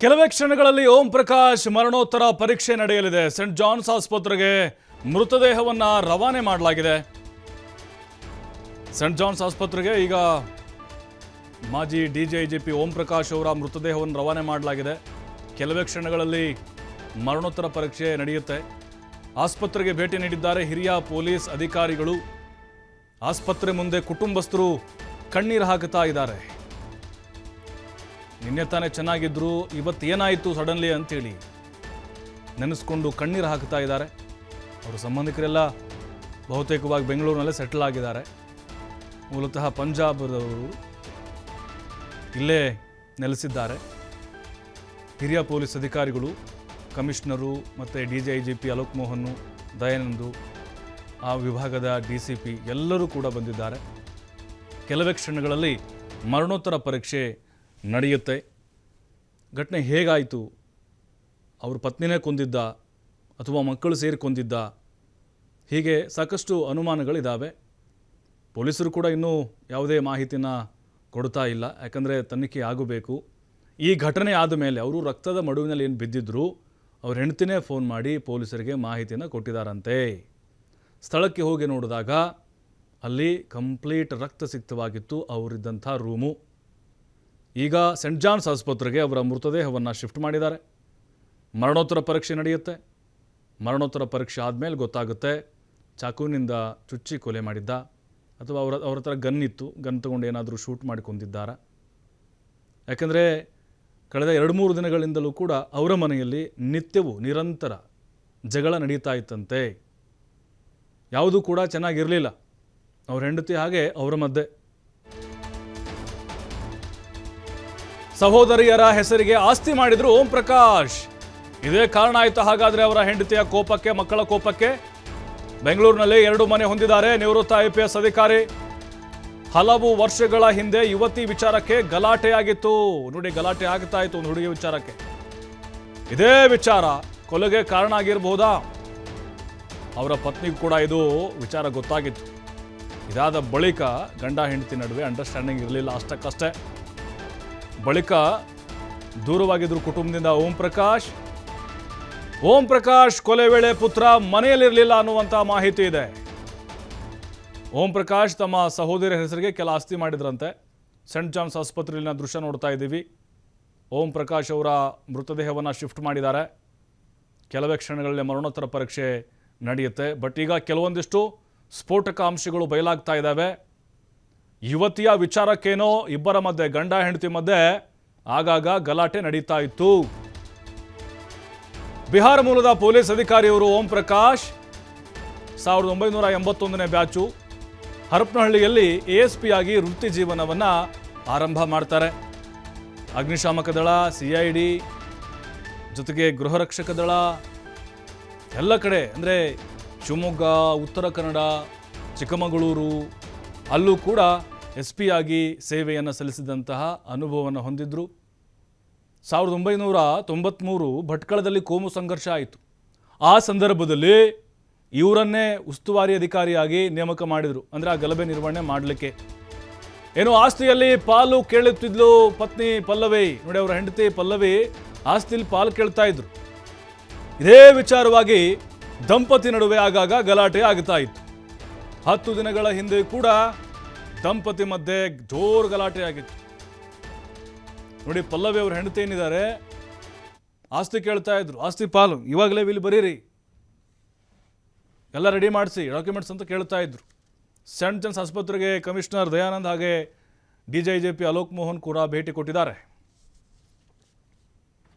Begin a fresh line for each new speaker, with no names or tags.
ಕೆಲವೇ ಕ್ಷಣಗಳಲ್ಲಿ ಓಂ ಪ್ರಕಾಶ್ ಮರಣೋತ್ತರ ಪರೀಕ್ಷೆ ನಡೆಯಲಿದೆ. ಸೆಂಟ್ ಜಾನ್ಸ್ ಆಸ್ಪತ್ರೆಗೆ ಮೃತದೇಹವನ್ನು ರವಾನೆ ಮಾಡಲಾಗಿದೆ. ಸೆಂಟ್ ಜಾನ್ಸ್ ಆಸ್ಪತ್ರೆಗೆ ಈಗ ಮಾಜಿ ಡಿಜಿಐಜಿಪಿ ಓಂ ಪ್ರಕಾಶ್ ಅವರ ಮೃತದೇಹವನ್ನು ರವಾನೆ ಮಾಡಲಾಗಿದೆ. ಕೆಲವೇ ಕ್ಷಣಗಳಲ್ಲಿ ಮರಣೋತ್ತರ ಪರೀಕ್ಷೆ ನಡೆಯುತ್ತೆ. ಆಸ್ಪತ್ರೆಗೆ ಭೇಟಿ ನೀಡಿದ್ದಾರೆ ಹಿರಿಯ ಪೊಲೀಸ್ ಅಧಿಕಾರಿಗಳು. ಆಸ್ಪತ್ರೆ ಮುಂದೆ ಕುಟುಂಬಸ್ಥರು ಕಣ್ಣೀರು ಹಾಕುತ್ತಾ ಇದ್ದಾರೆ. ನಿನ್ನೆ ತಾನೇ ಚೆನ್ನಾಗಿದ್ರು, ಇವತ್ತು ಏನಾಯಿತು ಸಡನ್ಲಿ ಅಂತೇಳಿ ನೆನೆಸ್ಕೊಂಡು ಕಣ್ಣೀರು ಹಾಕ್ತಾ ಇದ್ದಾರೆ. ಅವರ ಸಂಬಂಧಿಕರೆಲ್ಲ ಬಹುತೇಕವಾಗಿ ಬೆಂಗಳೂರಿನಲ್ಲೇ ಸೆಟಲ್ ಆಗಿದ್ದಾರೆ. ಮೂಲತಃ ಪಂಜಾಬ್ದವರು ಇಲ್ಲೇ ನೆಲೆಸಿದ್ದಾರೆ. ಹಿರಿಯ ಪೊಲೀಸ್ ಅಧಿಕಾರಿಗಳು, ಕಮಿಷನರು ಮತ್ತು DGIGP ಅಲೋಕ್ ಮೋಹನ್, ದಯಾನಂದು, ಆ ವಿಭಾಗದ DCP ಎಲ್ಲರೂ ಕೂಡ ಬಂದಿದ್ದಾರೆ. ಕೆಲವೇ ಕ್ಷಣಗಳಲ್ಲಿ ಮರಣೋತ್ತರ ಪರೀಕ್ಷೆ ನಡೆಯುತ್ತೆ. ಘಟನೆ ಹೇಗಾಯಿತು, ಅವ್ರ ಪತ್ನಿನೇ ಕೊಂದಿದ್ದ ಅಥವಾ ಮಕ್ಕಳು ಸೇರಿ ಕೊಂದಿದ್ದ, ಹೀಗೆ ಸಾಕಷ್ಟು ಅನುಮಾನಗಳಿದ್ದಾವೆ. ಪೊಲೀಸರು ಕೂಡ ಇನ್ನೂ ಯಾವುದೇ ಮಾಹಿತಿನ ಕೊಡ್ತಾ ಇಲ್ಲ. ಯಾಕಂದರೆ ತನಿಖೆ ಆಗಬೇಕು. ಈ ಘಟನೆ ಆದ ಮೇಲೆ ಅವರು ರಕ್ತದ ಮಡುವಿನಲ್ಲಿ ಏನು ಬಿದ್ದಿದ್ರು, ಅವ್ರ ಹೆಂಡ್ತಿನೇ ಫೋನ್ ಮಾಡಿ ಪೊಲೀಸರಿಗೆ ಮಾಹಿತಿನ ಕೊಟ್ಟಿದ್ದಾರಂತೆ. ಸ್ಥಳಕ್ಕೆ ಹೋಗಿ ನೋಡಿದಾಗ ಅಲ್ಲಿ ಕಂಪ್ಲೀಟ್ ರಕ್ತಸಿಕ್ತವಾಗಿತ್ತು ಅವರಿದ್ದಂಥ ರೂಮು. ಈಗ ಸೆಂಟ್ ಜಾನ್ಸ್ ಆಸ್ಪತ್ರೆಗೆ ಅವರ ಮೃತದೇಹವನ್ನು ಶಿಫ್ಟ್ ಮಾಡಿದ್ದಾರೆ. ಮರಣೋತ್ತರ ಪರೀಕ್ಷೆ ನಡೆಯುತ್ತೆ. ಮರಣೋತ್ತರ ಪರೀಕ್ಷೆ ಆದಮೇಲೆ ಗೊತ್ತಾಗುತ್ತೆ ಚಾಕುವಿನಿಂದ ಚುಚ್ಚಿ ಕೊಲೆ ಮಾಡಿದ್ದ ಅಥವಾ ಅವ್ರ ಹತ್ರ ಗನ್ ಇತ್ತು, ಗನ್ ತಗೊಂಡು ಏನಾದರೂ ಶೂಟ್ ಮಾಡಿಕೊಂಡಿದ್ದಾರಾ. ಯಾಕಂದರೆ ಕಳೆದ 2-3 ದಿನಗಳಿಂದಲೂ ಕೂಡ ಅವರ ಮನೆಯಲ್ಲಿ ನಿತ್ಯವೂ ನಿರಂತರ ಜಗಳ ನಡೀತಾ ಇತ್ತಂತೆ. ಯಾವುದೂ ಕೂಡ ಚೆನ್ನಾಗಿರಲಿಲ್ಲ. ಅವ್ರ ಹೆಂಡತಿ ಹಾಗೆ ಅವರ ಮಧ್ಯೆ. ಸಹೋದರಿಯರ ಹೆಸರಿಗೆ ಆಸ್ತಿ ಮಾಡಿದ್ರು ಓಂ ಪ್ರಕಾಶ್. ಇದೇ ಕಾರಣ ಆಯಿತು ಹಾಗಾದರೆ ಅವರ ಹೆಂಡತಿಯ ಕೋಪಕ್ಕೆ, ಮಕ್ಕಳ ಕೋಪಕ್ಕೆ. ಬೆಂಗಳೂರಿನಲ್ಲಿ 2 ಮನೆ ಹೊಂದಿದ್ದಾರೆ ನಿವೃತ್ತ IPS ಅಧಿಕಾರಿ. ಹಲವು ವರ್ಷಗಳ ಹಿಂದೆ ಯುವತಿ ವಿಚಾರಕ್ಕೆ ಗಲಾಟೆಯಾಗಿತ್ತು. ನೋಡಿ, ಗಲಾಟೆ ಆಗ್ತಾ ಇತ್ತು ಒಂದು ಹುಡುಗಿ ವಿಚಾರಕ್ಕೆ. ಇದೇ ವಿಚಾರ ಕೊಲೆಗೆ ಕಾರಣ ಆಗಿರಬಹುದಾ? ಅವರ ಪತ್ನಿಗೂ ಕೂಡ ಇದು ವಿಚಾರ ಗೊತ್ತಾಗಿತ್ತು. ಇದಾದ ಬಳಿಕ ಗಂಡ ಹೆಂಡತಿ ನಡುವೆ ಅಂಡರ್ಸ್ಟ್ಯಾಂಡಿಂಗ್ ಇರಲಿಲ್ಲ, ಅಷ್ಟಕ್ಕಷ್ಟೇ. ಬಳಿಕ ದೂರವಾಗಿದ್ದರು ಕುಟುಂಬದಿಂದ ಓಂ ಪ್ರಕಾಶ್ ಕೊಲೆ ವೇಳೆ ಪುತ್ರ ಮನೆಯಲ್ಲಿರಲಿಲ್ಲ ಅನ್ನುವಂಥ ಮಾಹಿತಿ ಇದೆ. ಓಂ ಪ್ರಕಾಶ್ ತಮ್ಮ ಸಹೋದರಿಯ ಹೆಸರಿಗೆ ಕೆಲ ಆಸ್ತಿ ಮಾಡಿದ್ರಂತೆ. ಸೆಂಟ್ ಜಾನ್ಸ್ ಆಸ್ಪತ್ರೆಯಲ್ಲಿನ ದೃಶ್ಯ ನೋಡ್ತಾ ಇದ್ದೀವಿ. ಓಂ ಪ್ರಕಾಶ್ ಅವರ ಮೃತದೇಹವನ್ನು ಶಿಫ್ಟ್ ಮಾಡಿದ್ದಾರೆ. ಕೆಲವೇ ಕ್ಷಣಗಳಲ್ಲಿ ಮರಣೋತ್ತರ ಪರೀಕ್ಷೆ ನಡೆಯುತ್ತೆ. ಬಟ್ ಈಗ ಕೆಲವೊಂದಿಷ್ಟು ಸ್ಫೋಟಕ ಅಂಶಗಳು ಬಯಲಾಗ್ತಾ ಇದ್ದಾವೆ. ಯುವತಿಯ ವಿಚಾರಕ್ಕೇನೋ ಇಬ್ಬರ ಮಧ್ಯೆ, ಗಂಡ ಹೆಂಡತಿ ಮಧ್ಯೆ ಆಗಾಗ ಗಲಾಟೆ ನಡೀತಾ ಇತ್ತು. ಬಿಹಾರ ಮೂಲದ police ಅಧಿಕಾರಿಯವರು Om Prakash 1981ನೇ batch. ಹರಪನಹಳ್ಳಿಯಲ್ಲಿ ASP ಆಗಿ ವೃತ್ತಿ ಜೀವನವನ್ನು ಆರಂಭ ಮಾಡ್ತಾರೆ. ಅಗ್ನಿಶಾಮಕ ದಳ, CID ಜೊತೆಗೆ ಗೃಹ ರಕ್ಷಕ ದಳ ಎಲ್ಲ ಕಡೆ, ಅಂದರೆ ಶಿವಮೊಗ್ಗ, ಉತ್ತರ ಕನ್ನಡ, ಚಿಕ್ಕಮಗಳೂರು ಅಲ್ಲೂ ಕೂಡ SP ಆಗಿ ಸೇವೆಯನ್ನು ಸಲ್ಲಿಸಿದಂತಹ ಅನುಭವವನ್ನು ಹೊಂದಿದ್ರು. 1993 ಭಟ್ಕಳದಲ್ಲಿ ಕೋಮು ಸಂಘರ್ಷ ಆಯಿತು. ಆ ಸಂದರ್ಭದಲ್ಲಿ ಇವರನ್ನೇ ಉಸ್ತುವಾರಿ ಅಧಿಕಾರಿಯಾಗಿ ನೇಮಕ ಮಾಡಿದರು. ಅಂದರೆ ಆ ಗಲಭೆ ನಿರ್ವಹಣೆ ಮಾಡಲಿಕ್ಕೆ. ಏನು ಆಸ್ತಿಯಲ್ಲಿ ಪಾಲು ಕೇಳುತ್ತಿದ್ಲು ಪತ್ನಿ ಪಲ್ಲವಿ. ನೋಡಿ, ಅವರ ಹೆಂಡತಿ ಪಲ್ಲವಿ ಆಸ್ತಿಯಲ್ಲಿ ಪಾಲು ಕೇಳ್ತಾ ಇದ್ರು. ಇದೇ ವಿಚಾರವಾಗಿ ದಂಪತಿ ನಡುವೆ ಆಗಾಗ ಗಲಾಟೆ ಆಗ್ತಾ ಇತ್ತು. 10 ದಿನಗಳ ಹಿಂದೆ ಕೂಡ ದಂಪತಿ ಮಧ್ಯೆ ಜೋರು ಗಲಾಟೆ ಆಗಿತ್ತು. ನೋಡಿ, ಪಲ್ಲವಿ ಅವ್ರ ಹೆಂಡತಿ ಏನಿದ್ದಾರೆ, ಆಸ್ತಿ ಕೇಳ್ತಾ ಇದ್ರು, ಆಸ್ತಿ ಪಾಲು ಇವಾಗಲೇ ಇಲ್ಲಿ ಬರೀರಿ, ಎಲ್ಲ ರೆಡಿ ಮಾಡಿಸಿ ಡಾಕ್ಯುಮೆಂಟ್ಸ್ ಅಂತ ಕೇಳ್ತಾ ಇದ್ರು. ಸೆಂಟ್ ಜಾನ್ಸ್ ಆಸ್ಪತ್ರೆಗೆ ಕಮಿಷನರ್ ದಯಾನಂದ್ ಹಾಗೆ DGIGP ಅಲೋಕ್ ಮೋಹನ್ ಕೂಡ ಭೇಟಿ ಕೊಟ್ಟಿದ್ದಾರೆ.